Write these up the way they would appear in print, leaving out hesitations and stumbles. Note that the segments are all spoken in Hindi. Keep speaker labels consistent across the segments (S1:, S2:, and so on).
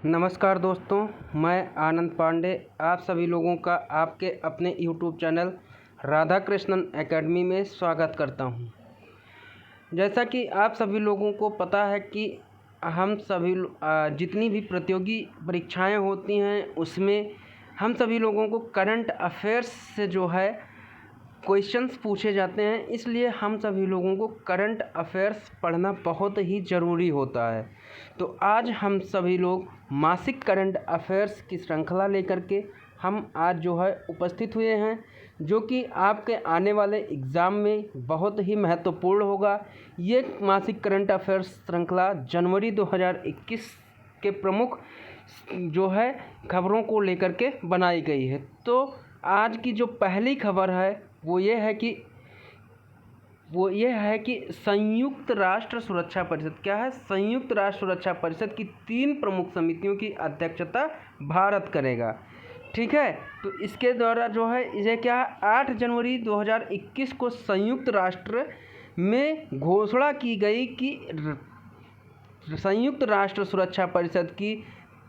S1: नमस्कार दोस्तों, मैं आनंद पांडे आप सभी लोगों का आपके अपने YouTube channel Radha Krishnan academy में स्वागत करता हूं। जैसा कि आप सभी लोगों को पता है कि हम सभी जितनी भी प्रतियोगी परीक्षाएं होती हैं उसमें हम सभी लोगों को करंट अफेयर्स से जो है क्वेश्चंस पूछे जाते हैं, इसलिए हम सभी लोगों को करंट अफेयर्स पढ़ना बहुत ही ज़रूरी होता है। तो आज हम सभी लोग मासिक करंट अफेयर्स की श्रृंखला लेकर के हम आज जो है उपस्थित हुए हैं, जो कि आपके आने वाले एग्ज़ाम में बहुत ही महत्वपूर्ण होगा। ये मासिक करंट अफेयर्स श्रृंखला जनवरी 2021 के प्रमुख जो है खबरों को लेकर के बनाई गई है। तो आज की जो पहली खबर है वो ये है कि संयुक्त राष्ट्र सुरक्षा परिषद क्या है? संयुक्त राष्ट्र सुरक्षा परिषद की 3 प्रमुख समितियों की अध्यक्षता भारत करेगा। ठीक है, तो इसके द्वारा जो है इसे क्या है 8 जनवरी 2021 को संयुक्त राष्ट्र में घोषणा की गई कि संयुक्त राष्ट्र सुरक्षा परिषद की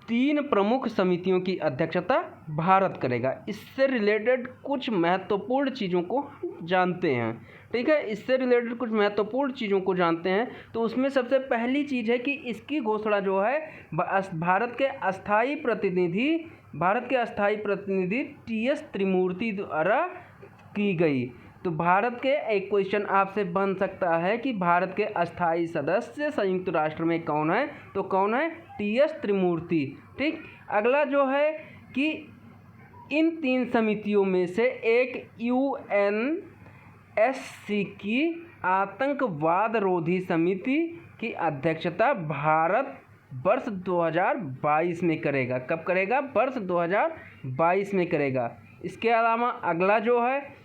S1: 3 प्रमुख समितियों की अध्यक्षता भारत करेगा। इससे रिलेटेड कुछ महत्वपूर्ण चीज़ों को जानते हैं। ठीक है, इससे रिलेटेड कुछ महत्वपूर्ण चीज़ों को जानते हैं। तो उसमें सबसे पहली चीज़ है कि इसकी घोषणा जो है भारत के अस्थाई प्रतिनिधि टी.एस. त्रिमूर्ति द्वारा की गई। तो भारत के एक क्वेश्चन आपसे बन सकता है कि भारत के अस्थाई सदस्य संयुक्त राष्ट्र में कौन है? तो कौन है? टी.एस. त्रिमूर्ति। ठीक, अगला जो है कि इन 3 समितियों में से एक यूएनएससी की आतंकवाद रोधी समिति की अध्यक्षता भारत वर्ष 2022 में करेगा। कब करेगा? वर्ष 2022 में करेगा। इसके अलावा अगला जो है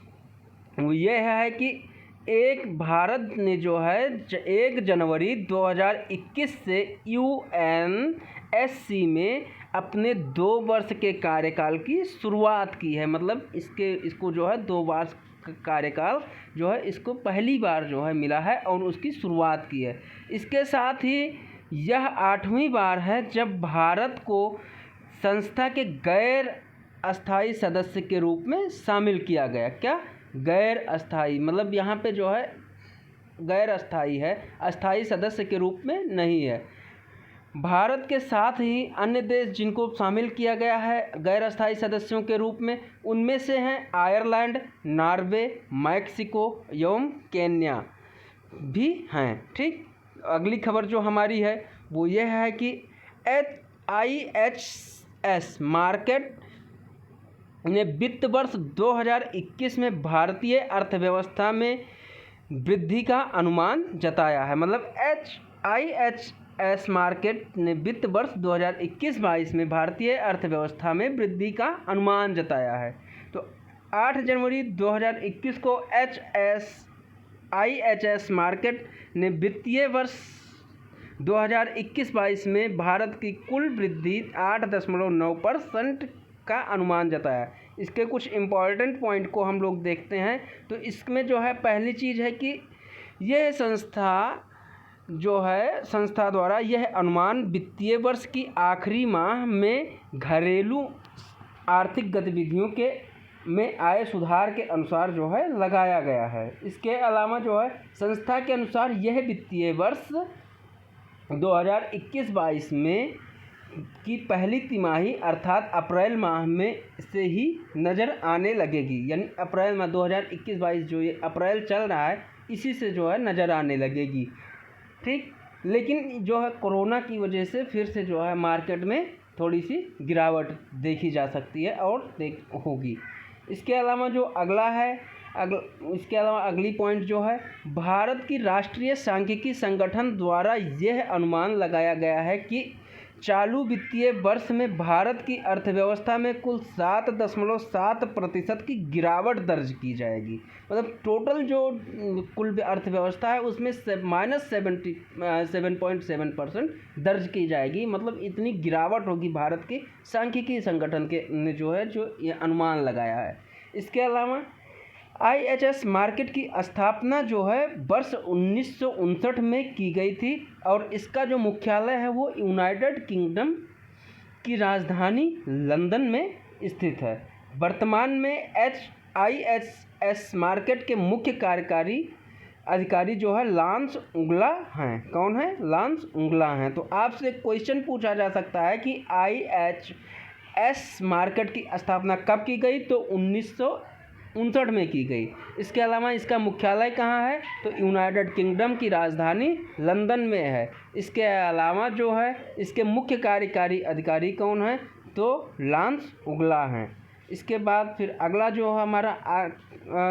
S1: वो ये है कि भारत ने जो है 1 जनवरी 2021 से यूएनएससी में अपने 2 वर्ष के कार्यकाल की शुरुआत की है। मतलब इसको जो है 2 वर्ष कार्यकाल जो है इसको पहली बार जो है मिला है और उसकी शुरुआत की है। इसके साथ ही यह 8वीं बार है जब भारत को संस्था के गैर अस्थाई सदस्य के रूप में शामिल किया गया। क्या? गैर अस्थाई, मतलब यहाँ पे जो है गैर अस्थाई है, अस्थाई सदस्य के रूप में नहीं है। भारत के साथ ही अन्य देश जिनको शामिल किया गया है गैर अस्थाई सदस्यों के रूप में, उनमें से हैं आयरलैंड, नॉर्वे, मैक्सिको एवं केन्या भी हैं। ठीक, अगली खबर जो हमारी है वो ये है कि IHS मार्केट ने वित्त वर्ष 2021 में भारतीय अर्थव्यवस्था में वृद्धि का अनुमान जताया है। मतलब IHS मार्केट ने वित्त वर्ष 2021-22 में भारतीय अर्थव्यवस्था में वृद्धि का अनुमान जताया है। तो 8 जनवरी 2021 को IHS मार्केट ने वित्तीय वर्ष 2021-22 में भारत की कुल वृद्धि 8.9% का अनुमान जताया। इसके कुछ इम्पॉर्टेंट पॉइंट को हम लोग देखते हैं। तो इसमें जो है पहली चीज़ है कि यह संस्था द्वारा यह अनुमान वित्तीय वर्ष की आखिरी माह में घरेलू आर्थिक गतिविधियों में आए सुधार के अनुसार जो है लगाया गया है। इसके अलावा जो है संस्था के अनुसार यह वित्तीय वर्ष 2021-22 में की पहली तिमाही अर्थात अप्रैल माह में से ही नज़र आने लगेगी। यानी अप्रैल माह 2021-22 जो ये अप्रैल चल रहा है इसी से जो है नज़र आने लगेगी। ठीक, लेकिन जो है कोरोना की वजह से फिर से जो है मार्केट में थोड़ी सी गिरावट देखी जा सकती है और होगी। इसके अलावा जो इसके अलावा अगली पॉइंट जो है भारत की राष्ट्रीय सांख्यिकी संगठन द्वारा यह अनुमान लगाया गया है कि चालू वित्तीय वर्ष में भारत की अर्थव्यवस्था में कुल 7.7% की गिरावट दर्ज की जाएगी। मतलब टोटल जो कुल अर्थव्यवस्था है उसमें -7.7% दर्ज की जाएगी। मतलब इतनी गिरावट होगी भारत की सांख्यिकी संगठन के ने जो ये अनुमान लगाया है। इसके अलावा IHS मार्केट की स्थापना जो है वर्ष 1959 में की गई थी और इसका जो मुख्यालय है वो यूनाइटेड किंगडम की राजधानी लंदन में स्थित है। वर्तमान में HISS मार्केट के मुख्य कार्यकारी अधिकारी जो है लांस उंगला हैं। कौन है? लांस उंगला हैं। तो आपसे क्वेश्चन पूछा जा सकता है कि IHS मार्केट की स्थापना कब की गई? तो 1959 में की गई। इसके अलावा इसका मुख्यालय कहाँ है? तो यूनाइटेड किंगडम की राजधानी लंदन में है। इसके अलावा जो है इसके मुख्य कार्यकारी अधिकारी कौन है? तो लांस उंगला हैं। इसके बाद फिर अगला जो हमारा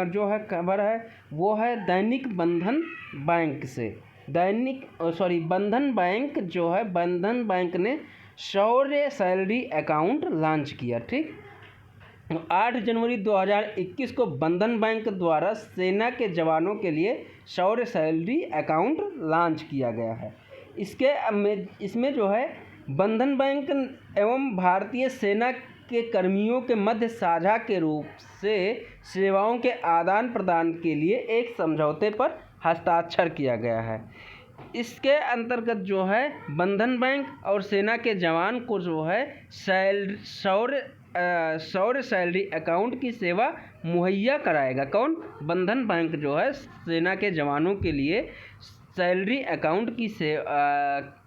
S1: जो है खबर है वो है दैनिक बंधन बैंक से। बंधन बैंक जो है, बंधन बैंक ने शौर्य सैलरी अकाउंट लॉन्च किया। ठीक, 8 जनवरी 2021 को बंधन बैंक द्वारा सेना के जवानों के लिए शौर्य सैलरी अकाउंट लॉन्च किया गया है। इसमें जो है बंधन बैंक एवं भारतीय सेना के कर्मियों के मध्य साझा के रूप से सेवाओं के आदान प्रदान के लिए एक समझौते पर हस्ताक्षर किया गया है। इसके अंतर्गत जो है बंधन बैंक और सेना के जवान को जो है शौर्य सैलरी अकाउंट की सेवा मुहैया कराएगा। कौन? बंधन बैंक जो है सेना के जवानों के लिए सैलरी अकाउंट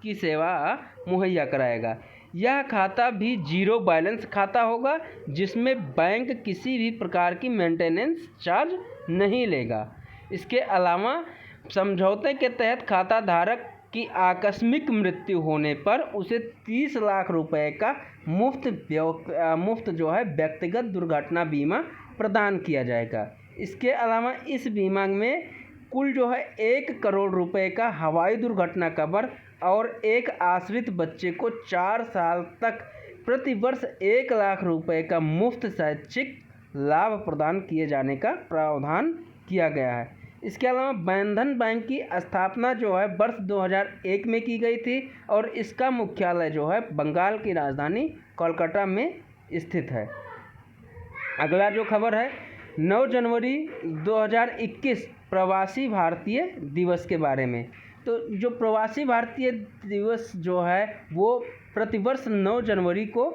S1: की सेवा मुहैया कराएगा। यह खाता भी जीरो बैलेंस खाता होगा, जिसमें बैंक किसी भी प्रकार की मेंटेनेंस चार्ज नहीं लेगा। इसके अलावा समझौते के तहत खाता धारक की आकस्मिक मृत्यु होने पर उसे 30 लाख रुपए का मुफ्त जो है व्यक्तिगत दुर्घटना बीमा प्रदान किया जाएगा। इसके अलावा इस बीमा में कुल जो है 1 करोड़ रुपए का हवाई दुर्घटना कवर और एक आश्रित बच्चे को 4 साल तक प्रति वर्ष 1 लाख रुपए का मुफ्त शैक्षिक लाभ प्रदान किए जाने का प्रावधान किया गया है। इसके अलावा बंधन बैंक की स्थापना जो है वर्ष 2001 में की गई थी और इसका मुख्यालय जो है बंगाल की राजधानी कोलकाता में स्थित है। अगला जो खबर है 9 जनवरी 2021 प्रवासी भारतीय दिवस के बारे में। तो जो प्रवासी भारतीय दिवस जो है वो प्रतिवर्ष 9 जनवरी को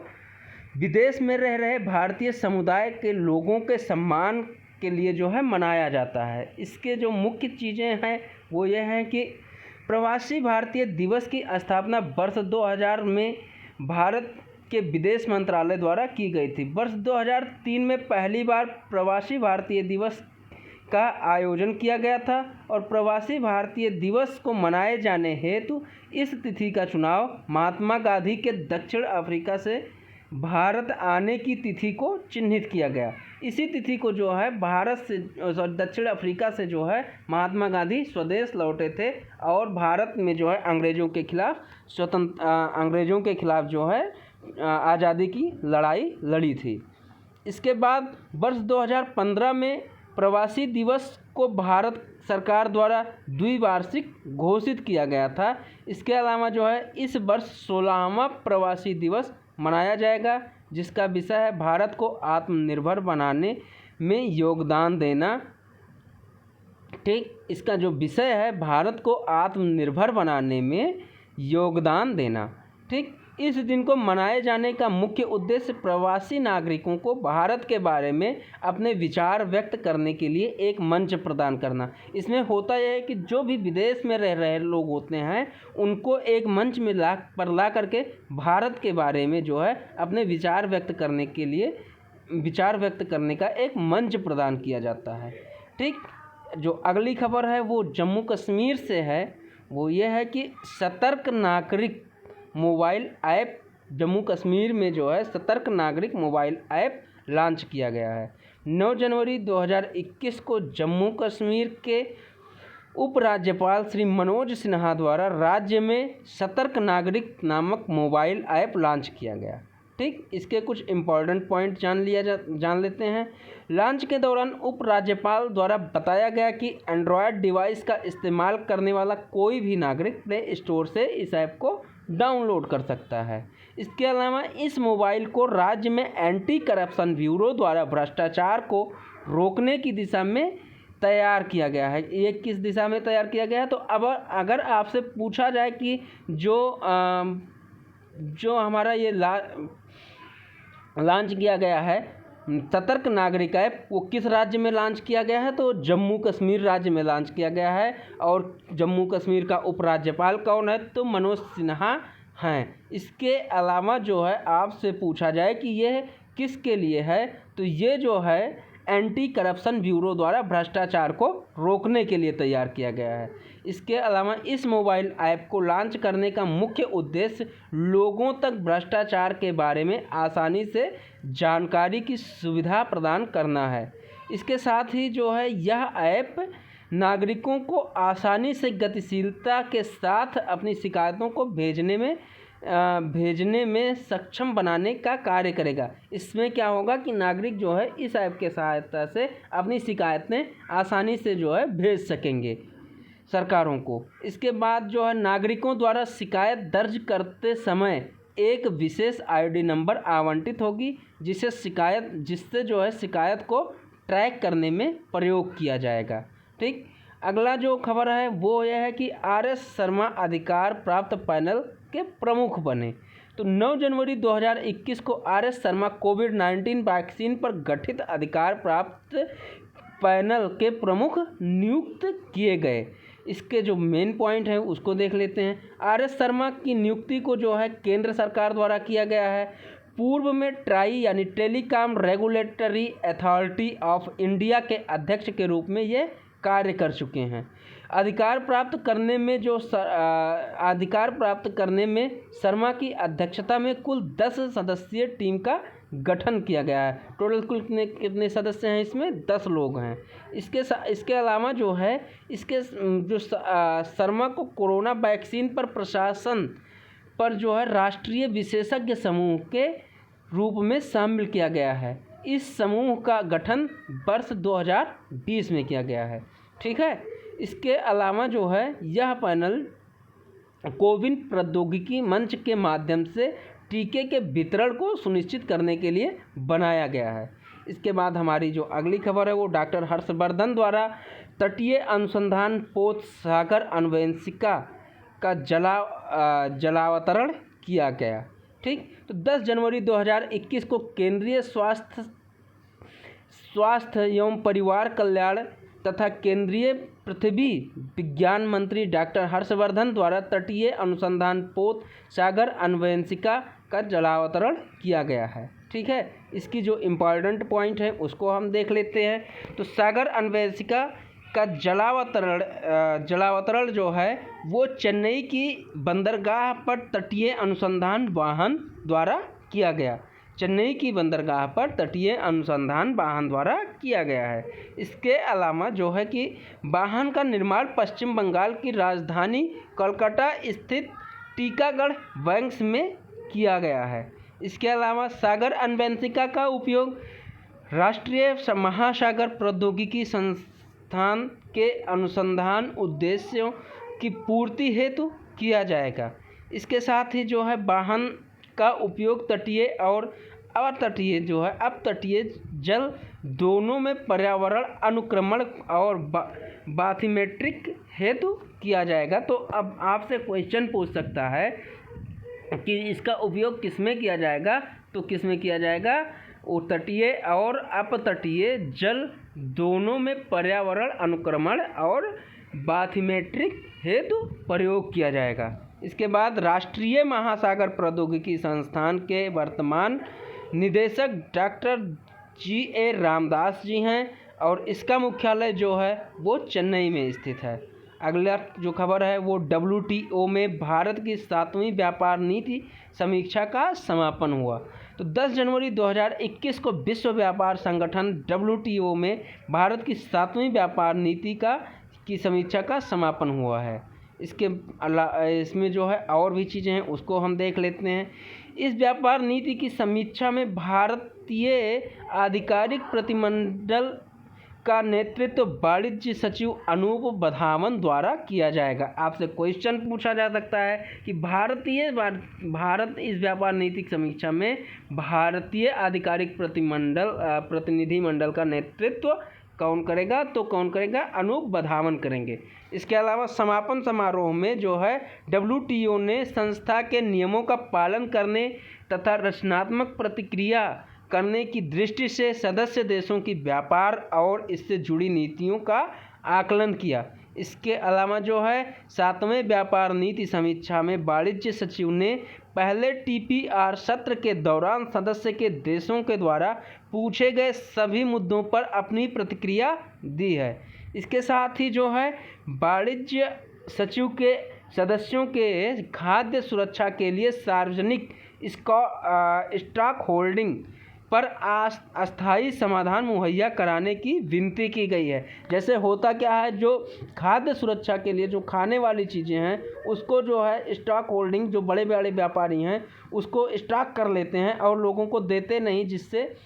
S1: विदेश में रह रहे भारतीय समुदाय के लोगों के सम्मान के लिए जो है मनाया जाता है। इसके जो मुख्य चीज़ें हैं वो ये हैं कि प्रवासी भारतीय दिवस की स्थापना वर्ष 2000 में भारत के विदेश मंत्रालय द्वारा की गई थी। वर्ष 2003 में पहली बार प्रवासी भारतीय दिवस का आयोजन किया गया था और प्रवासी भारतीय दिवस को मनाए जाने हेतु इस तिथि का चुनाव महात्मा गांधी के दक्षिण अफ्रीका से भारत आने की तिथि को चिन्हित किया गया। इसी तिथि को जो है दक्षिण अफ्रीका से जो है महात्मा गांधी स्वदेश लौटे थे और भारत में जो है अंग्रेज़ों के खिलाफ जो है आज़ादी की लड़ाई लड़ी थी। इसके बाद वर्ष 2015 में प्रवासी दिवस को भारत सरकार द्वारा द्विवार्षिक घोषित किया गया था। इसके अलावा जो है इस वर्ष 16वां प्रवासी दिवस मनाया जाएगा, जिसका विषय है भारत को आत्मनिर्भर बनाने में योगदान देना। ठीक, इसका जो विषय है भारत को आत्मनिर्भर बनाने में योगदान देना। ठीक, इस दिन को मनाए जाने का मुख्य उद्देश्य प्रवासी नागरिकों को भारत के बारे में अपने विचार व्यक्त करने के लिए एक मंच प्रदान करना। इसमें होता यह है कि जो भी विदेश में रह रहे लोग होते हैं उनको एक मंच में ला करके भारत के बारे में जो है अपने विचार व्यक्त करने का एक मंच प्रदान किया जाता है। ठीक, जो अगली खबर है वो जम्मू कश्मीर से है। वो ये है कि सतर्क नागरिक मोबाइल ऐप जम्मू कश्मीर में जो है सतर्क नागरिक मोबाइल ऐप लॉन्च किया गया है। 9 जनवरी 2021 को जम्मू कश्मीर के उपराज्यपाल श्री मनोज सिन्हा द्वारा राज्य में सतर्क नागरिक नामक मोबाइल ऐप लॉन्च किया गया। ठीक, इसके कुछ इम्पॉर्टेंट पॉइंट जान लेते हैं। लॉन्च के दौरान उपराज्यपाल द्वारा बताया गया कि एंड्रॉयड डिवाइस का इस्तेमाल करने वाला कोई भी नागरिक प्ले स्टोर से इस ऐप को डाउनलोड कर सकता है। इसके अलावा इस मोबाइल को राज्य में एंटी करप्शन ब्यूरो द्वारा भ्रष्टाचार को रोकने की दिशा में तैयार किया गया है। ये किस दिशा में तैयार किया गया है? तो अब अगर आपसे पूछा जाए कि जो जो हमारा ये लॉन्च किया गया है सतर्क नागरिक ऐप, वो किस राज्य में लॉन्च किया गया है? तो जम्मू कश्मीर राज्य में लॉन्च किया गया है। और जम्मू कश्मीर का उपराज्यपाल कौन है? तो मनोज सिन्हा हैं। इसके अलावा जो है आपसे पूछा जाए कि यह किसके लिए है, तो ये जो है एंटी करप्शन ब्यूरो द्वारा भ्रष्टाचार को रोकने के लिए तैयार किया गया है। इसके अलावा इस मोबाइल ऐप को लॉन्च करने का मुख्य उद्देश्य लोगों तक भ्रष्टाचार के बारे में आसानी से जानकारी की सुविधा प्रदान करना है। इसके साथ ही जो है यह ऐप नागरिकों को आसानी से गतिशीलता के साथ अपनी शिकायतों को भेजने में सक्षम बनाने का कार्य करेगा। इसमें क्या होगा कि नागरिक जो है इस ऐप के सहायता से अपनी शिकायतें आसानी से जो है भेज सकेंगे सरकारों को। इसके बाद जो है नागरिकों द्वारा शिकायत दर्ज करते समय एक विशेष आईडी नंबर आवंटित होगी, जिससे जो है शिकायत को ट्रैक करने में प्रयोग किया जाएगा। ठीक, अगला जो खबर है वो यह है कि RS शर्मा अधिकार प्राप्त पैनल के प्रमुख बने। तो 9 जनवरी 2021 को RS शर्मा कोविड-19 वैक्सीन पर गठित अधिकार प्राप्त पैनल के प्रमुख नियुक्त किए गए। इसके जो मेन पॉइंट हैं उसको देख लेते हैं। RS शर्मा की नियुक्ति को जो है केंद्र सरकार द्वारा किया गया है। पूर्व में ट्राई यानी telecom regulatory authority of India के अध्यक्ष के रूप में ये कार्य कर चुके हैं। अधिकार प्राप्त करने में शर्मा की अध्यक्षता में कुल 10 सदस्यीय टीम का गठन किया गया है। टोटल कुल कितने सदस्य हैं? इसमें 10 लोग हैं। इसके अलावा जो है शर्मा को कोरोना वैक्सीन पर प्रशासन पर जो है राष्ट्रीय विशेषज्ञ समूह के रूप में शामिल किया गया है। इस समूह का गठन वर्ष 2020 में किया गया है। ठीक है। इसके अलावा जो है यह पैनल कोविन प्रौद्योगिकी मंच के माध्यम से टीके के वितरण को सुनिश्चित करने के लिए बनाया गया है। इसके बाद हमारी जो अगली खबर है वो डॉक्टर हर्षवर्धन द्वारा तटीय अनुसंधान पोत सागर अन्वेषिका का जलावतरण किया गया। ठीक, तो 10 जनवरी 2021 को केंद्रीय स्वास्थ्य एवं परिवार कल्याण तथा केंद्रीय पृथ्वी विज्ञान मंत्री डॉक्टर हर्षवर्धन द्वारा तटीय अनुसंधान पोत सागर अन्वेषिका का जलावतरण किया गया है। ठीक है, इसकी जो इम्पॉर्टेंट पॉइंट है उसको हम देख लेते हैं। तो सागर अन्वेषिका का जलावतरण जो है वो चेन्नई की बंदरगाह पर तटीय अनुसंधान वाहन द्वारा किया गया। चेन्नई की बंदरगाह पर तटीय अनुसंधान वाहन द्वारा किया गया है। इसके अलावा जो है कि वाहन का निर्माण पश्चिम बंगाल की राजधानी कोलकाता स्थित टीकागढ़ वैंक्स में किया गया है। इसके अलावा सागर अन्वेषिका का उपयोग राष्ट्रीय महासागर प्रौद्योगिकी संस्थान के अनुसंधान उद्देश्यों की पूर्ति हेतु किया जाएगा। इसके साथ ही जो है वाहन का उपयोग तटीय और अतटीय जो है अपतटीय जल दोनों में पर्यावरण अनुक्रमण और बाथिमेट्रिक हेतु किया जाएगा। तो अब आपसे क्वेश्चन पूछ सकता है कि इसका उपयोग किस में किया जाएगा? तो किस में किया जाएगा? वो तटीय और अपतटीय जल दोनों में पर्यावरण अनुक्रमण और बाथिमेट्रिक हेतु प्रयोग किया जाएगा। इसके बाद राष्ट्रीय महासागर प्रौद्योगिकी संस्थान के वर्तमान निदेशक डॉक्टर GA रामदास जी हैं और इसका मुख्यालय जो है वो चेन्नई में स्थित है। अगला जो खबर है वो WTO में भारत की 7वीं व्यापार नीति समीक्षा का समापन हुआ। तो 10 जनवरी 2021 को विश्व व्यापार संगठन WTO में भारत की 7वीं व्यापार नीति की समीक्षा का समापन हुआ है। इसमें जो है और भी चीज़ें हैं उसको हम देख लेते हैं। इस व्यापार नीति की समीक्षा में भारतीय आधिकारिक प्रतिनिधिमंडल का नेतृत्व वाणिज्य सचिव अनूप बधावन द्वारा किया जाएगा। आपसे क्वेश्चन पूछा जा सकता है कि भारत इस व्यापार नीति समीक्षा में भारतीय आधिकारिक प्रतिनिधिमंडल का नेतृत्व कौन करेगा? तो कौन करेगा? अनूप बधावन करेंगे। इसके अलावा समापन समारोह में जो है WTO ने संस्था के नियमों का पालन करने तथा रचनात्मक प्रतिक्रिया करने की दृष्टि से सदस्य देशों की व्यापार और इससे जुड़ी नीतियों का आकलन किया। इसके अलावा जो है 7वें व्यापार नीति समीक्षा में वाणिज्य सचिव ने पहले TPR सत्र के दौरान सदस्य के देशों के द्वारा पूछे गए सभी मुद्दों पर अपनी प्रतिक्रिया दी है। इसके साथ ही जो है वाणिज्य सचिव के सदस्यों के खाद्य सुरक्षा के लिए सार्वजनिक स्टॉक होल्डिंग पर अस्थायी समाधान मुहैया कराने की विनती की गई है। जैसे होता क्या है, जो खाद्य सुरक्षा के लिए जो खाने वाली चीज़ें हैं उसको जो है स्टॉक होल्डिंग, जो बड़े बड़े व्यापारी हैं उसको स्टॉक कर लेते हैं और लोगों को देते नहीं, जिससे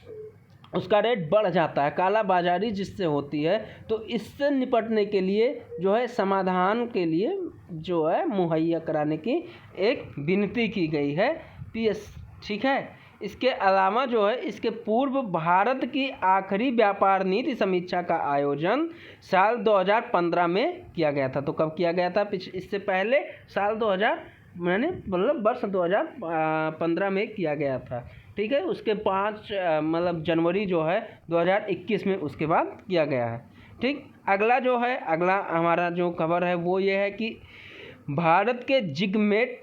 S1: उसका रेट बढ़ जाता है, काला बाजारी जिससे होती है। तो इससे निपटने के लिए जो है समाधान के लिए जो है मुहैया कराने की एक विनती की गई है PS, ठीक है। इसके अलावा जो है इसके पूर्व भारत की आखिरी व्यापार नीति समीक्षा का आयोजन साल 2015 में किया गया था। तो कब किया गया था? इससे पहले साल 2000 मतलब वर्ष 2015 में किया गया था, ठीक है। उसके 5 जनवरी जो है 2021 में उसके बाद किया गया है, ठीक। अगला हमारा जो खबर है वो ये है कि भारत के जिगमेट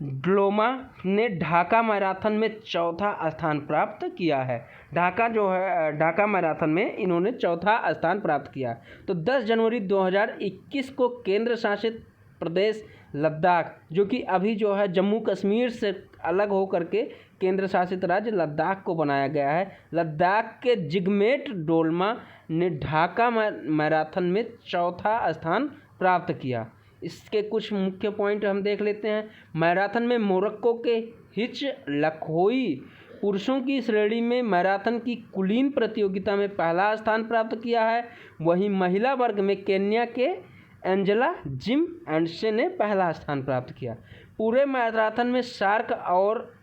S1: ग्लोमा ने ढाका मैराथन में चौथा स्थान प्राप्त किया है। ढाका मैराथन में इन्होंने चौथा स्थान प्राप्त किया। तो 10 जनवरी 2021 को केंद्र शासित प्रदेश लद्दाख, जो कि अभी जो है जम्मू कश्मीर से अलग हो करके केंद्र शासित राज्य लद्दाख को बनाया गया है, लद्दाख के जिगमेट डोलमा ने ढाका मैराथन में चौथा स्थान प्राप्त किया। इसके कुछ मुख्य पॉइंट हम देख लेते हैं। मैराथन में मोरक्को के हिच लखोई पुरुषों की श्रेणी में मैराथन की कुलीन प्रतियोगिता में पहला स्थान प्राप्त किया है। वहीं महिला वर्ग में केन्या के एंजेला जिम एंडसे ने पहला स्थान प्राप्त किया। पूरे मैराथन में सार्क और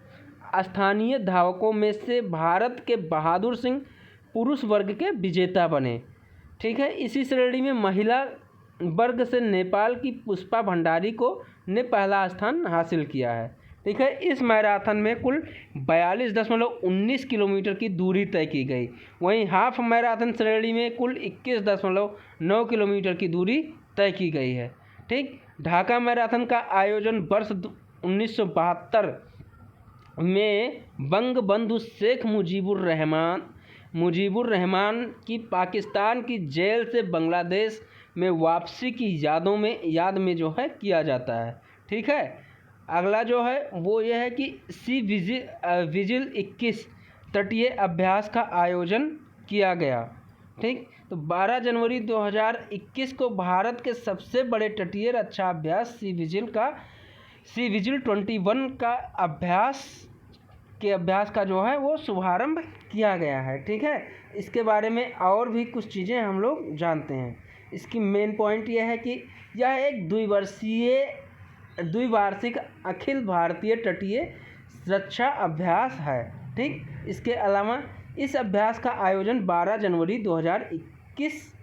S1: स्थानीय धावकों में से भारत के बहादुर सिंह पुरुष वर्ग के विजेता बने, ठीक है। इसी श्रेणी में महिला वर्ग से नेपाल की पुष्पा भंडारी को ने पहला स्थान हासिल किया है, ठीक है। इस मैराथन में कुल 42.19 किलोमीटर की दूरी तय की गई। वहीं हाफ मैराथन श्रेणी में कुल 21.9 किलोमीटर की दूरी तय की गई है, ठीक। ढाका मैराथन का आयोजन वर्ष 1972 में बंगबंधु शेख मुजीबुर रहमान की पाकिस्तान की जेल से बांग्लादेश में वापसी की याद में जो है किया जाता है, ठीक है। अगला जो है वो ये है कि सी विजिल 21 तटीय अभ्यास का आयोजन किया गया, ठीक। तो 12 जनवरी 2021 को भारत के सबसे बड़े तटीय रक्षा अभ्यास सी विजिल 21 का अभ्यास का जो है वो शुभारंभ किया गया है, ठीक है। इसके बारे में और भी कुछ चीज़ें हम लोग जानते हैं। इसकी मेन पॉइंट यह है कि यह एक द्विवार्षिक अखिल भारतीय तटीय रक्षा अभ्यास है, ठीक। इसके अलावा इस अभ्यास का आयोजन 12 जनवरी 2021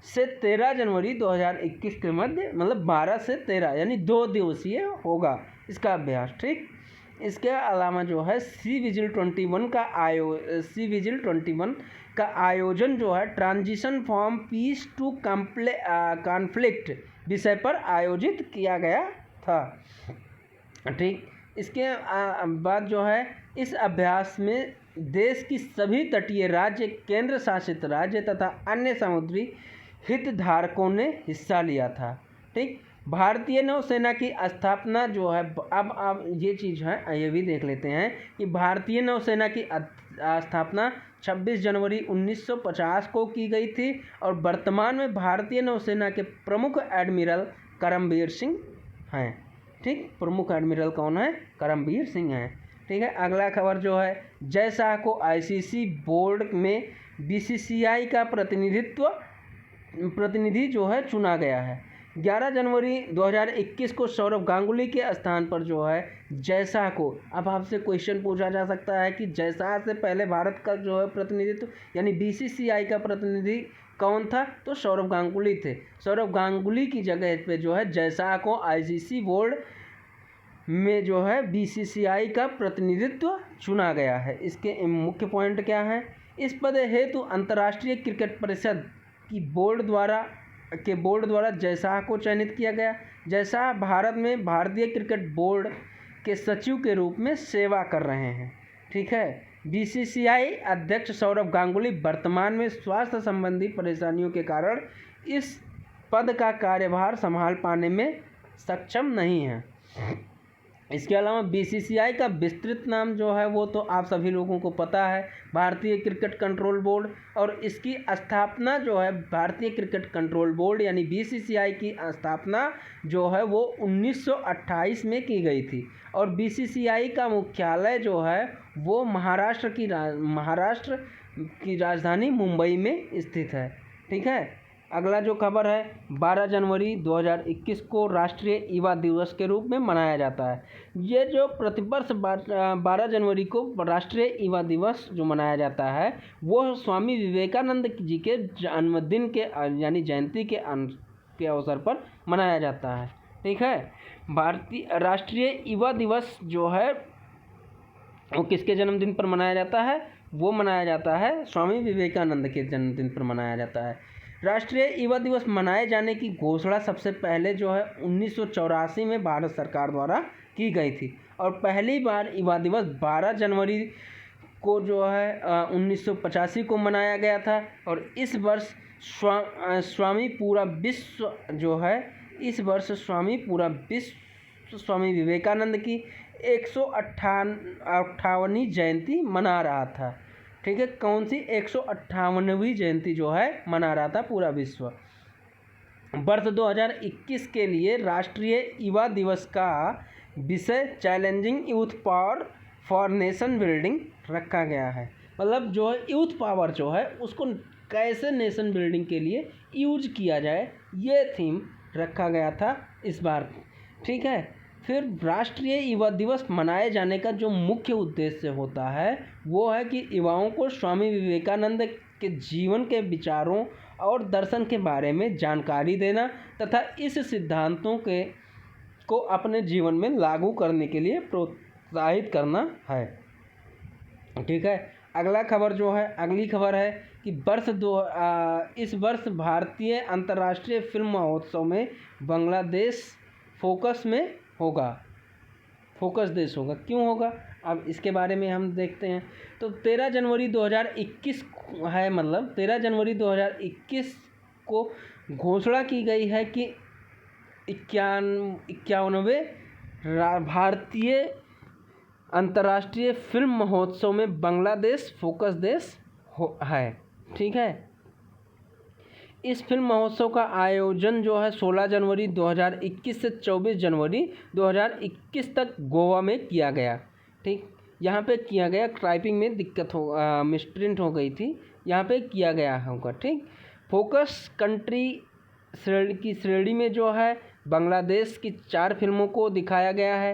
S1: से 13 जनवरी 2021 के मध्य, मतलब 12 से 13 यानी 2 दिवसीय होगा इसका अभ्यास, ठीक। इसके अलावा जो है सी विजिल 21 का आयोजन जो है transition from peace to conflict विषय पर आयोजित किया गया था, ठीक। इसके बाद जो है इस अभ्यास में देश की सभी तटीय राज्य, केंद्र शासित राज्य तथा अन्य समुद्री हितधारकों ने हिस्सा लिया था, ठीक। भारतीय नौसेना की स्थापना जो है अब ये चीज़ है, ये भी देख लेते हैं कि भारतीय नौसेना की स्थापना 26 जनवरी 1950 को की गई थी और वर्तमान में भारतीय नौसेना के प्रमुख एडमिरल करमबीर सिंह हैं, ठीक। प्रमुख एडमिरल कौन है? करमबीर सिंह हैं, ठीक है। अगला खबर जो है जय शाह को ICC बोर्ड में BCCI का प्रतिनिधि जो है चुना गया है। 11 जनवरी 2021 को सौरव गांगुली के स्थान पर जो है जयशाह को, अब आपसे क्वेश्चन पूछा जा सकता है कि जयशाह से पहले भारत का जो है प्रतिनिधित्व यानी बीसीसीआई का प्रतिनिधि कौन था, तो सौरव गांगुली थे। सौरव गांगुली की जगह पे जो है जयशाह को आईसीसी बोर्ड में जो है बीसीसीआई का प्रतिनिधित्व चुना गया है। इसके मुख्य पॉइंट क्या हैं? इस पद हेतु अंतर्राष्ट्रीय क्रिकेट परिषद की बोर्ड द्वारा जयशाह को चयनित किया गया। जयशाह भारत में भारतीय क्रिकेट बोर्ड के सचिव के रूप में सेवा कर रहे हैं। ठीक है। बीसीसीआई अध्यक्ष सौरव गांगुली वर्तमान में स्वास्थ्य संबंधी परेशानियों के कारण इस पद का कार्यभार संभाल पाने में सक्षम नहीं है। इसके अलावा बीसीसीआई का विस्तृत नाम जो है वो तो आप सभी लोगों को पता है, भारतीय क्रिकेट कंट्रोल बोर्ड, और इसकी स्थापना जो है भारतीय क्रिकेट कंट्रोल बोर्ड यानी बीसीसीआई की स्थापना जो है वो 1928 में की गई थी। और बीसीसीआई का मुख्यालय जो है वो महाराष्ट्र की राजधानी मुंबई में स्थित है। ठीक है। अगला जो खबर है, 12 जनवरी 2021 को राष्ट्रीय युवा दिवस के रूप में मनाया जाता है। ये जो प्रतिवर्ष 12 जनवरी को राष्ट्रीय युवा दिवस जो मनाया जाता है वो स्वामी विवेकानंद जी के जन्मदिन के यानी जयंती के अवसर पर मनाया जाता है। ठीक है। भारतीय राष्ट्रीय युवा दिवस जो है वो किसके जन्मदिन पर मनाया जाता है? वो मनाया जाता है स्वामी विवेकानंद के जन्मदिन पर मनाया जाता है। राष्ट्रीय युवा दिवस मनाए जाने की घोषणा सबसे पहले जो है 1984 में भारत सरकार द्वारा की गई थी और पहली बार युवा दिवस 12 जनवरी को जो है 1985 को मनाया गया था। और इस वर्ष स्वामी पूरा विश्व जो है इस वर्ष स्वामी पूरा विश्व स्वामी विवेकानंद की 158वीं जयंती मना रहा था। ठीक है। कौन सी? 158वीं जयंती जो है मना रहा था पूरा विश्व। वर्ष 2021 के लिए राष्ट्रीय युवा दिवस का विषय challenging youth power for nation building रखा गया है। मतलब जो है यूथ पावर जो है उसको कैसे नेशन बिल्डिंग के लिए यूज किया जाए, ये थीम रखा गया था इस बार। ठीक है। फिर राष्ट्रीय युवा दिवस मनाए जाने का जो मुख्य उद्देश्य होता है वो है कि युवाओं को स्वामी विवेकानंद के जीवन के विचारों और दर्शन के बारे में जानकारी देना तथा इस सिद्धांतों को अपने जीवन में लागू करने के लिए प्रोत्साहित करना है। ठीक है। अगली खबर है कि इस वर्ष भारतीय अंतर्राष्ट्रीय फिल्म महोत्सव में बांग्लादेश फोकस देश होगा। क्यों होगा? अब इसके बारे में हम देखते हैं। तो 13 जनवरी 2021 है, मतलब 13 जनवरी 2021 को घोषणा की गई है कि 51वें भारतीय अंतर्राष्ट्रीय फिल्म महोत्सव में बांग्लादेश फोकस देश है। ठीक है। इस फिल्म महोत्सव का आयोजन जो है 16 जनवरी 2021 से 24 जनवरी 2021 तक गोवा में किया गया। ठीक। यहाँ पे किया गया, टाइपिंग में दिक्कत मिसप्रिंट हो गई थी, यहाँ पे किया गया होगा। ठीक। फोकस कंट्री की श्रेणी में जो है बांग्लादेश की 4 फिल्मों को दिखाया गया है।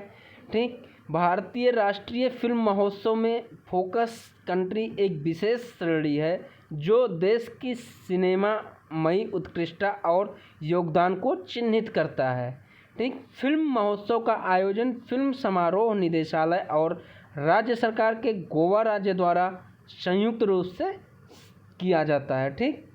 S1: ठीक। भारतीय राष्ट्रीय फिल्म महोत्सव में फोकस कंट्री एक विशेष श्रेणी है जो देश की सिनेमामयी उत्कृष्टता और योगदान को चिन्हित करता है। ठीक। फिल्म महोत्सव का आयोजन फिल्म समारोह निदेशालय और राज्य सरकार के गोवा राज्य द्वारा संयुक्त रूप से किया जाता है। ठीक।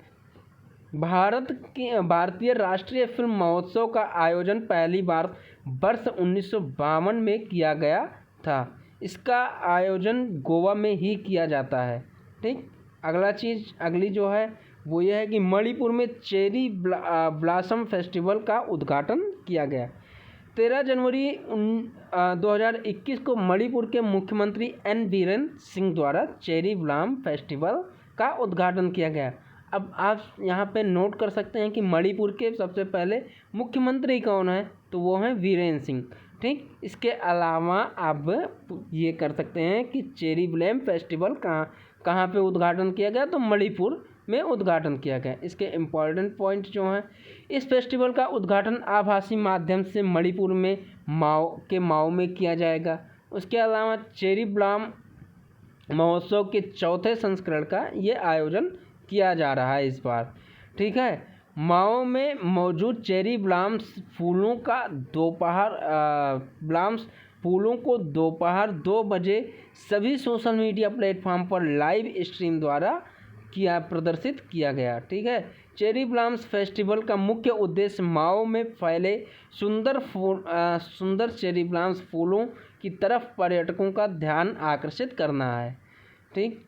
S1: भारतीय राष्ट्रीय फिल्म महोत्सव का आयोजन पहली बार वर्ष 1952 में किया गया था। इसका आयोजन गोवा में ही किया जाता है। ठीक। अगली जो है वो ये है कि मणिपुर में चेरी ब्लॉसम फेस्टिवल का उद्घाटन किया गया। 13 जनवरी 2021 को मणिपुर के मुख्यमंत्री एन बीरेन सिंह द्वारा चेरी ब्लॉसम फेस्टिवल का उद्घाटन किया गया। अब आप यहाँ पे नोट कर सकते हैं कि मणिपुर के सबसे पहले मुख्यमंत्री कौन है, तो वो हैं बीरेन सिंह। ठीक। इसके अलावा आप ये कर सकते हैं कि चेरी ब्लॉसम फेस्टिवल कहाँ पे उद्घाटन किया गया, तो मणिपुर में उद्घाटन किया गया। इसके इम्पॉर्टेंट पॉइंट जो हैं, इस फेस्टिवल का उद्घाटन आभासी माध्यम से मणिपुर में माओ में किया जाएगा। उसके अलावा चेरी ब्लॉसम महोत्सव के चौथे संस्करण का ये आयोजन किया जा रहा है इस बार। ठीक है, माओ में मौजूद चेरी ब्लॉसम फूलों को दोपहर 2 बजे सभी सोशल मीडिया प्लेटफॉर्म पर लाइव स्ट्रीम द्वारा प्रदर्शित किया गया। ठीक है, चेरी ब्लॉसम फेस्टिवल का मुख्य उद्देश्य माओ में फैले सुंदर चेरी ब्लॉसम फूलों की तरफ पर्यटकों का ध्यान आकर्षित करना है। ठीक,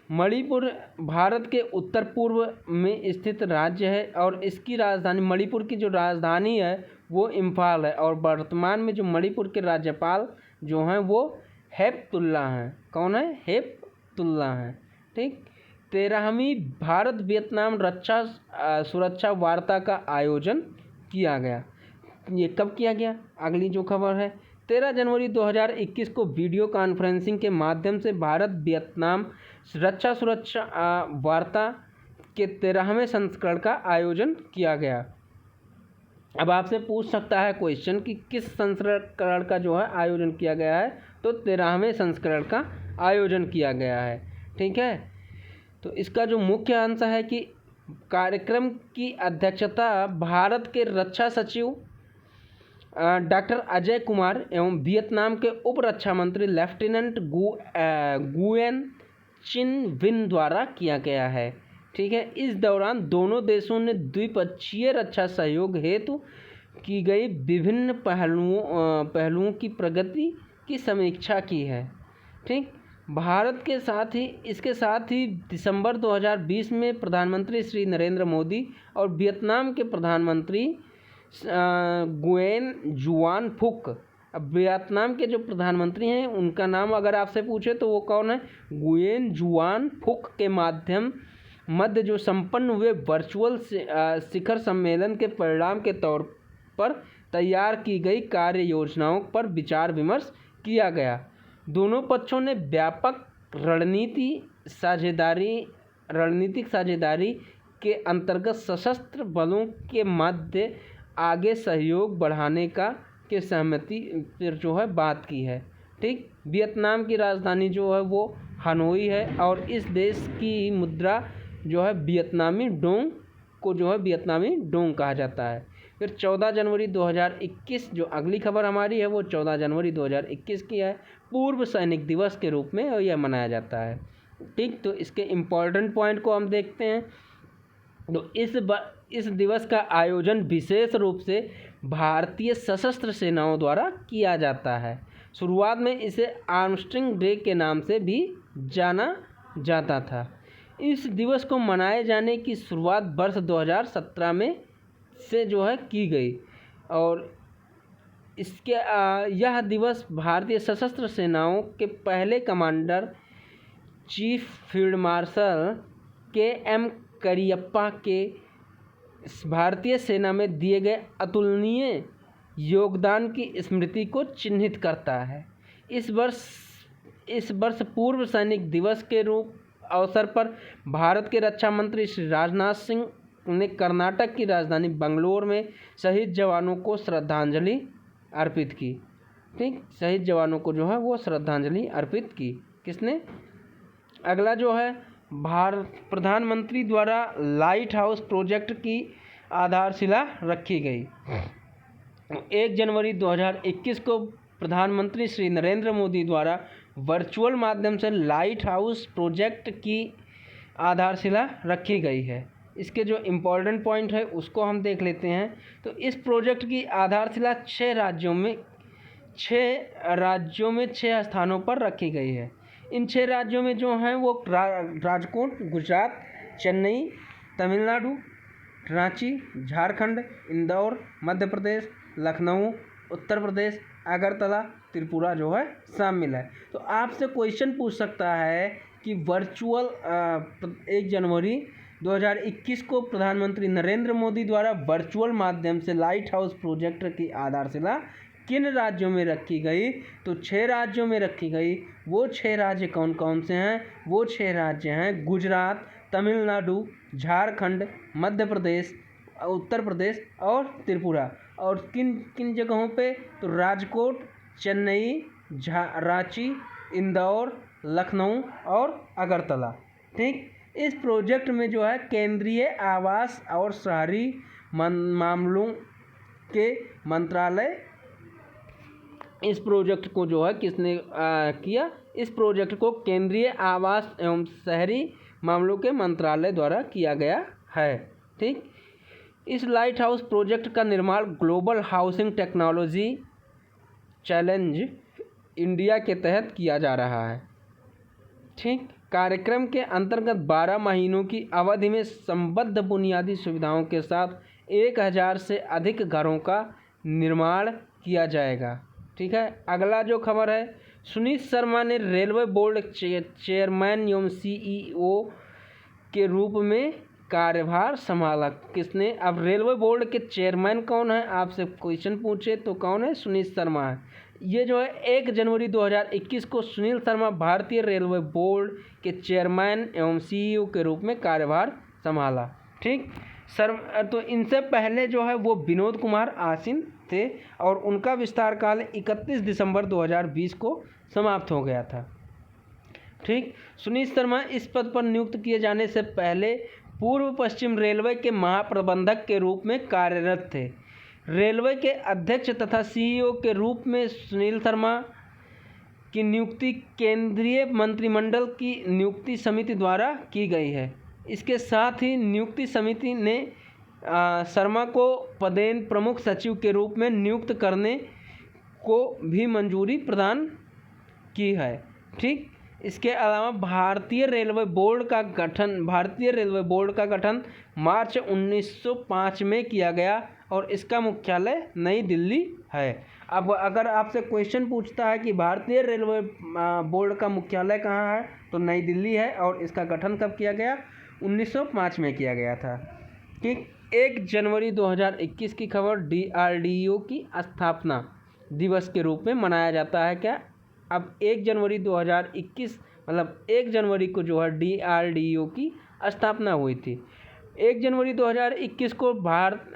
S1: मणिपुर भारत के उत्तर पूर्व में स्थित राज्य है और इसकी राजधानी, मणिपुर की जो राजधानी है वो इम्फाल है। और वर्तमान में जो मणिपुर के राज्यपाल जो हैं वो हेपतुल्ला हैं। कौन है? हेपतुल्ला हैं। ठीक, 13वीं भारत वियतनाम रक्षा सुरक्षा वार्ता का आयोजन किया गया। ये कब किया गया? अगली जो खबर है, 13 जनवरी 2021 को वीडियो कॉन्फ्रेंसिंग के माध्यम से भारत वियतनाम रक्षा सुरक्षा वार्ता के 13वें संस्करण का आयोजन किया गया। अब आपसे पूछ सकता है क्वेश्चन कि किस संस्करण का जो है आयोजन किया गया है, तो 13वें संस्करण का आयोजन किया गया है। ठीक है, तो इसका जो मुख्य अंश है कि कार्यक्रम की अध्यक्षता भारत के रक्षा सचिव डॉक्टर अजय कुमार एवं वियतनाम के उप रक्षा मंत्री लेफ्टिनेंट गुएन चिन विन द्वारा किया गया है। ठीक है, इस दौरान दोनों देशों ने द्विपक्षीय रक्षा सहयोग हेतु की गई विभिन्न पहलुओं की प्रगति की समीक्षा की है। ठीक, भारत के साथ ही इसके साथ ही दिसंबर 2020 में प्रधानमंत्री श्री नरेंद्र मोदी और वियतनाम के प्रधानमंत्री गुएन जुआन फुक, अब वियतनाम के जो प्रधानमंत्री हैं उनका नाम अगर आपसे पूछे तो वो कौन है? गुएन जुआन फुक के मध्य जो संपन्न हुए वर्चुअल शिखर सम्मेलन के परिणाम के तौर पर तैयार की गई कार्य योजनाओं पर विचार विमर्श किया गया। दोनों पक्षों ने व्यापक रणनीतिक साझेदारी के अंतर्गत सशस्त्र बलों के मध्य आगे सहयोग बढ़ाने के सहमति पर जो है बात की है। ठीक, वियतनाम की राजधानी जो है वो हनोई है और इस देश की मुद्रा जो है वियतनामी डोंग को जो है वियतनामी डोंग कहा जाता है। फिर 14 जनवरी 2021 जो अगली खबर हमारी है वो 14 जनवरी 2021 की है। पूर्व सैनिक दिवस के रूप में यह मनाया जाता है। ठीक, तो इसके इम्पोर्टेंट पॉइंट को हम देखते हैं। तो इस दिवस का आयोजन विशेष रूप से भारतीय सशस्त्र सेनाओं द्वारा किया जाता है। शुरुआत में इसे आर्मस्ट्रिंग डे के नाम से भी जाना जाता था। इस दिवस को मनाए जाने की शुरुआत वर्ष 2017 में से जो है की गई और इसके यह दिवस भारतीय सशस्त्र सेनाओं के पहले commander chief field marshal KM. Cariappa के भारतीय सेना में दिए गए अतुलनीय योगदान की स्मृति को चिन्हित करता है। इस वर्ष पूर्व सैनिक दिवस के अवसर पर भारत के रक्षा मंत्री श्री राजनाथ सिंह ने कर्नाटक की राजधानी बंगलोर में शहीद जवानों को श्रद्धांजलि अर्पित की। ठीक, शहीद जवानों को जो है वो श्रद्धांजलि अर्पित की। किसने? अगला जो है प्रधानमंत्री द्वारा लाइट हाउस प्रोजेक्ट की आधारशिला रखी गई। 1 जनवरी 2021 को प्रधानमंत्री श्री नरेंद्र मोदी द्वारा वर्चुअल माध्यम से लाइट हाउस प्रोजेक्ट की आधारशिला रखी गई है। इसके जो इम्पोर्टेंट पॉइंट है उसको हम देख लेते हैं। तो इस प्रोजेक्ट की आधारशिला 6 राज्यों में 6 स्थानों पर रखी गई है। इन 6 राज्यों में जो हैं वो राजकोट गुजरात, चेन्नई तमिलनाडु, रांची झारखंड, इंदौर मध्य प्रदेश, लखनऊ उत्तर प्रदेश, अगरतला त्रिपुरा जो है शामिल है। तो आपसे क्वेश्चन पूछ सकता है कि वर्चुअल 1 जनवरी 2021 को प्रधानमंत्री नरेंद्र मोदी द्वारा वर्चुअल माध्यम से लाइट हाउस प्रोजेक्ट की आधारशिला किन राज्यों में रखी गई, तो 6 राज्यों में रखी गई। वो 6 राज्य कौन कौन से हैं? वो 6 राज्य हैं गुजरात, तमिलनाडु, झारखंड, मध्य प्रदेश, उत्तर प्रदेश और त्रिपुरा। और किन किन जगहों पे? तो राजकोट, चेन्नई, रांची, इंदौर, लखनऊ और अगरतला। ठीक, इस प्रोजेक्ट में जो है केंद्रीय आवास और शहरी मामलों के मंत्रालय, इस प्रोजेक्ट को जो है किसने किया? इस प्रोजेक्ट को केंद्रीय आवास एवं शहरी मामलों के मंत्रालय द्वारा किया गया है। ठीक, इस लाइट हाउस प्रोजेक्ट का निर्माण global housing technology challenge India के तहत किया जा रहा है। ठीक, कार्यक्रम के अंतर्गत 12 महीनों की अवधि में संबद्ध बुनियादी सुविधाओं के साथ 1000 से अधिक घरों का निर्माण किया जाएगा। ठीक है, अगला जो खबर है, सुनीत शर्मा ने रेलवे बोर्ड चेयरमैन एवं CEO के रूप में कार्यभार संभाला। किसने? अब रेलवे बोर्ड के चेयरमैन कौन है? आपसे क्वेश्चन पूछे तो कौन है? सुनीत शर्मा है। ये जो है 1 जनवरी 2021 को सुनील शर्मा भारतीय रेलवे बोर्ड के चेयरमैन एवं CEO के रूप में कार्यभार संभाला। ठीक, तो इनसे पहले जो है वो विनोद कुमार आसीन थे और उनका विस्तार काल 31 दिसंबर 2020 को समाप्त हो गया था। ठीक, सुनीत शर्मा इस पद पर नियुक्त किए जाने से पहले पूर्व पश्चिम रेलवे के महाप्रबंधक के रूप में कार्यरत थे। रेलवे के अध्यक्ष तथा CEO के रूप में सुनील शर्मा की नियुक्ति केंद्रीय मंत्रिमंडल की नियुक्ति समिति द्वारा की गई है। इसके साथ ही नियुक्ति समिति ने शर्मा को पदेन प्रमुख सचिव के रूप में नियुक्त करने को भी मंजूरी प्रदान की है। ठीक, इसके अलावा भारतीय रेलवे बोर्ड का गठन मार्च 1905 में किया गया और इसका मुख्यालय नई दिल्ली है। अब अगर आपसे क्वेश्चन पूछता है कि भारतीय रेलवे बोर्ड का मुख्यालय कहाँ है, तो नई दिल्ली है और इसका गठन कब किया गया? 1905 में किया गया था। ठीक, 1 जनवरी 2021 की खबर, DRDO की स्थापना दिवस के रूप में मनाया जाता है। क्या? अब 1 जनवरी 2021 मतलब 1 जनवरी को जो है DRDO की स्थापना हुई थी। 1 जनवरी 2021 को भारत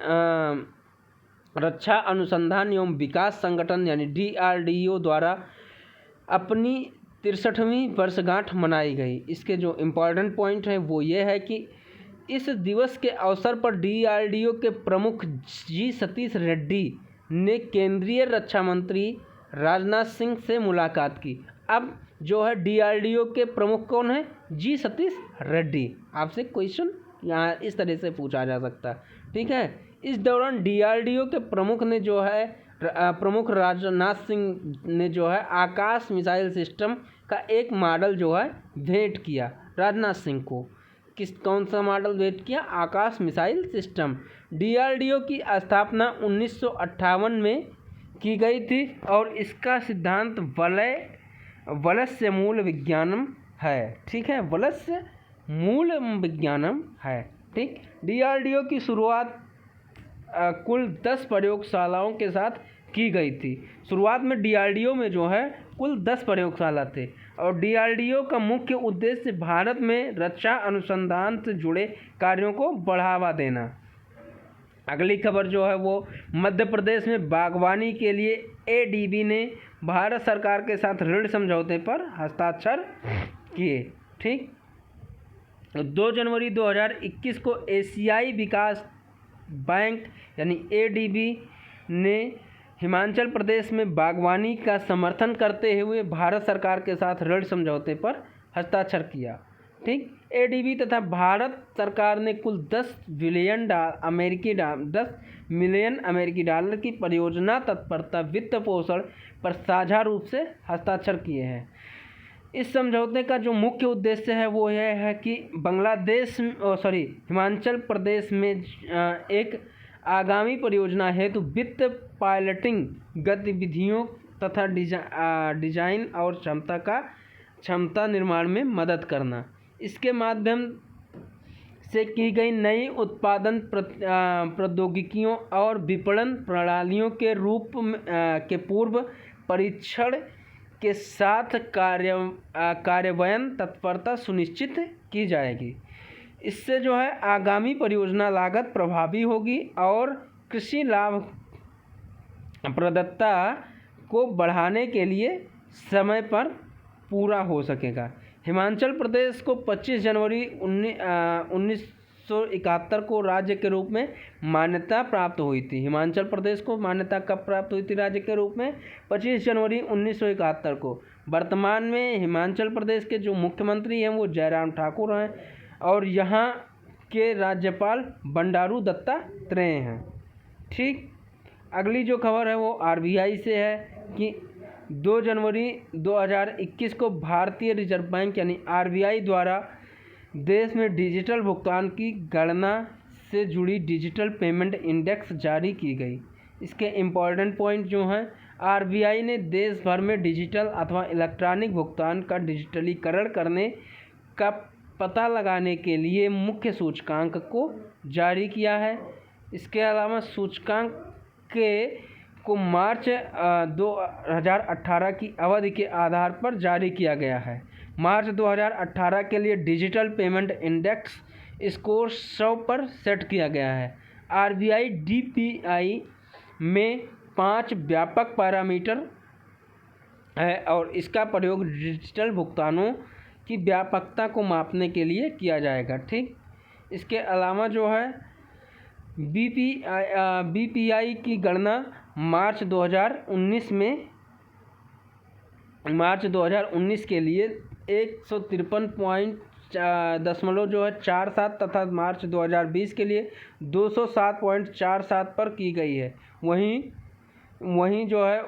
S1: रक्षा अनुसंधान एवं विकास संगठन यानी DRDO द्वारा अपनी 63वीं वर्षगांठ मनाई गई। इसके जो इम्पोर्टेंट पॉइंट है वो ये है कि इस दिवस के अवसर पर DRDO के प्रमुख G सतीश रेड्डी ने केंद्रीय रक्षा मंत्री राजनाथ सिंह से मुलाकात की। अब जो है DRDO के प्रमुख कौन है? G सतीश रेड्डी। आपसे क्वेश्चन यहाँ इस तरह से पूछा जा सकता है। ठीक है, इस दौरान DRDO के प्रमुख ने जो है प्रमुख राजनाथ सिंह ने जो है आकाश मिसाइल सिस्टम का एक मॉडल जो है भेंट किया राजनाथ सिंह को। कौन सा मॉडल भेंट किया? आकाश मिसाइल सिस्टम। DRDO की स्थापना 1958 में की गई थी और इसका सिद्धांत वलस्य मूल विज्ञानम है। ठीक है, वलस्य मूल विज्ञानम है। ठीक, DRDO की शुरुआत कुल 10 प्रयोगशालाओं के साथ की गई थी। शुरुआत में DRDO में जो है कुल 10 प्रयोगशाला थे और DRDO का मुख्य उद्देश्य भारत में रक्षा अनुसंधान से जुड़े कार्यों को बढ़ावा देना। अगली खबर जो है वो मध्य प्रदेश में बागवानी के लिए ADB ने भारत सरकार के साथ ऋण समझौते पर हस्ताक्षर किए। ठीक, 2 जनवरी 2021 को एशियाई विकास बैंक यानी ADB ने हिमाचल प्रदेश में बागवानी का समर्थन करते हुए भारत सरकार के साथ ऋण समझौते पर हस्ताक्षर किया। ठीक, ADB तथा भारत सरकार ने कुल 10 मिलियन अमेरिकी डॉलर की परियोजना तत्परता वित्त पोषण पर साझा रूप से हस्ताक्षर किए हैं। इस समझौते का जो मुख्य उद्देश्य है वो यह है कि हिमाचल प्रदेश में एक आगामी परियोजना हेतु वित्त पायलटिंग गतिविधियों तथा डिजाइन और क्षमता निर्माण में मदद करना। इसके माध्यम से की गई नई उत्पादन प्रौद्योगिकियों और विपणन प्रणालियों के रूप के पूर्व परीक्षण के साथ कार्यान्वयन तत्परता सुनिश्चित की जाएगी। इससे जो है आगामी परियोजना लागत प्रभावी होगी और कृषि लाभप्रदता को बढ़ाने के लिए समय पर पूरा हो सकेगा। हिमाचल प्रदेश को 25 जनवरी 1971 को राज्य के रूप में मान्यता प्राप्त हुई थी। हिमाचल प्रदेश को मान्यता कब प्राप्त हुई थी राज्य के रूप में? 25 जनवरी 1971 को। वर्तमान में हिमाचल प्रदेश के जो मुख्यमंत्री हैं वो जयराम ठाकुर हैं और यहाँ के राज्यपाल बंडारू दत्तात्रेय हैं। ठीक, अगली जो खबर है वो आरबीआई से है कि 2 जनवरी 2021 को भारतीय रिजर्व बैंक यानी आरबीआई द्वारा देश में डिजिटल भुगतान की गणना से जुड़ी डिजिटल पेमेंट इंडेक्स जारी की गई। इसके इम्पॉर्टेंट पॉइंट जो हैं, आरबीआई ने देश भर में डिजिटल अथवा इलेक्ट्रॉनिक भुगतान का डिजिटलीकरण करने का पता लगाने के लिए मुख्य सूचकांक को जारी किया है। इसके अलावा सूचकांक को मार्च 2018 की अवधि के आधार पर जारी किया गया है। मार्च 2018 के लिए डिजिटल पेमेंट इंडेक्स स्कोर 100 पर सेट किया गया है। आरबीआई डीपीआई में 5 व्यापक पैरामीटर है और इसका प्रयोग डिजिटल भुगतानों की व्यापकता को मापने के लिए किया जाएगा। ठीक, इसके अलावा जो है बीपीआई की गणना मार्च 2019 के लिए 153.47 तथा मार्च 2020 के लिए 207.47 पर की गई है। वहीं जो है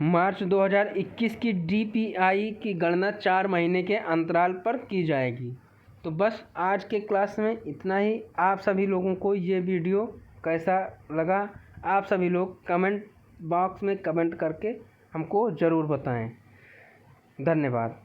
S1: मार्च 2021 की डीपीआई की गणना 4 महीने के अंतराल पर की जाएगी। तो बस आज के क्लास में इतना ही। आप सभी लोगों को ये वीडियो कैसा लगा, आप सभी लोग कमेंट बॉक्स में कमेंट करके हमको ज़रूर बताएं। धन्यवाद।